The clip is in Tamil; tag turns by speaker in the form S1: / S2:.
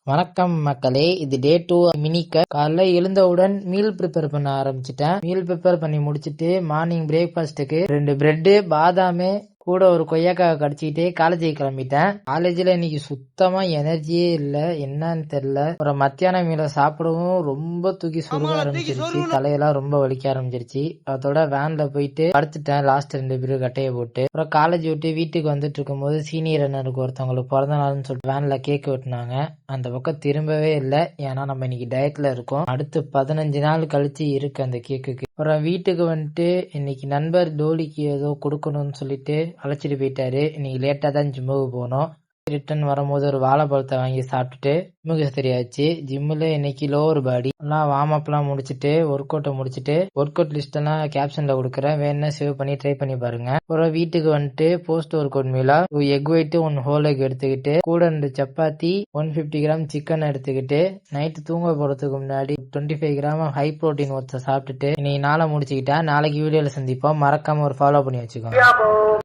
S1: வணக்கம் மக்களே, இது டே 2 மினிக்க. காலைல எழுந்தவுடன் மீல் ப்ரிப்பேர் பண்ண ஆரம்பிச்சிட்டேன். மீல் ப்ரிப்பேர் பண்ணி முடிச்சிட்டு மார்னிங் பிரேக்ஃபாஸ்ட்டுக்கு 2 பிரெட், பாதாம் கூட ஒரு கொய்யாக்காய் கடிச்சிக்கிட்டே காலேஜுக்கு கிளம்பிட்டேன். காலேஜ்ல இன்னைக்கு சுத்தமா எனர்ஜியே இல்ல, என்னன்னு தெரியல. அப்புறம் மத்தியான மீலை சாப்பிடவும் ரொம்ப தூக்கி சுருக ஆரம்பிச்சிருச்சு, தலையெல்லாம் ரொம்ப வலிக்க ஆரம்பிச்சிருச்சு. அதோட வேன்ல போயிட்டு படுத்துட்டேன் லாஸ்ட் 2 பேரும் கட்டையை போட்டு. அப்புறம் காலேஜ் விட்டு வீட்டுக்கு வந்துட்டு இருக்கும் போது சீனியர் அண்ணனுக்கு ஒருத்தவங்களுக்கு பிறந்த நாள்னு சொல்லிட்டு வேன்ல கேக் வெட்டினாங்க. அந்த பக்கம் திரும்பவே இல்லை, ஏன்னா நம்ம இன்னைக்கு டயட்ல இருக்கோம். அடுத்து 15 நாள் கழிச்சு இருக்கு அந்த கேக்குக்கு. அப்புறம் வீட்டுக்கு வந்துட்டு இன்னைக்கு நண்பர் டோலிக்கு ஏதோ கொடுக்கணும்னு சொல்லிட்டு அழைச்சிட்டு போயிட்டாரு. இன்னைக்கு லேட்டா தான் ஜிம்முக்கு போனோம். ரிட்டர்ன் வரும்போது ஒரு வாழைப்பழத்தை வாங்கி சாப்பிட்டுட்டு ஜிம்முக்கு சரியாச்சு. ஜிம்முல இன்னைக்கு லோவர் பாடி எல்லாம் வார்ம் அப்லாம் முடிச்சுட்டு ஒர்க் அவுட்டை முடிச்சுட்டு ஒர்க் அவுட் லிஸ்ட் எல்லாம் கேப்ஷன்ல கொடுக்குறேன், வேணா சேவ் பண்ணி ட்ரை பண்ணி பாருங்க. அப்புறம் வீட்டுக்கு வந்துட்டு போஸ்ட் ஒர்க் அவுட் மீலா எக் ஒயிட் 1 ஹோல் எக் எடுத்துக்கிட்டு கூட 2 சப்பாத்தி 150 கிராம் சிக்கன் எடுத்துக்கிட்டு நைட்டு தூங்க போறதுக்கு முன்னாடி 25 கிராம் ஹை ப்ரோட்டீன் ஒர்த்தை சாப்பிட்டுட்டு இன்னைக்கு நாளை முடிச்சுக்கிட்டேன். நாளைக்கு வீடியோல சந்திப்போம். மறக்காம ஒரு ஃபாலோ பண்ணி வச்சுக்கோங்க.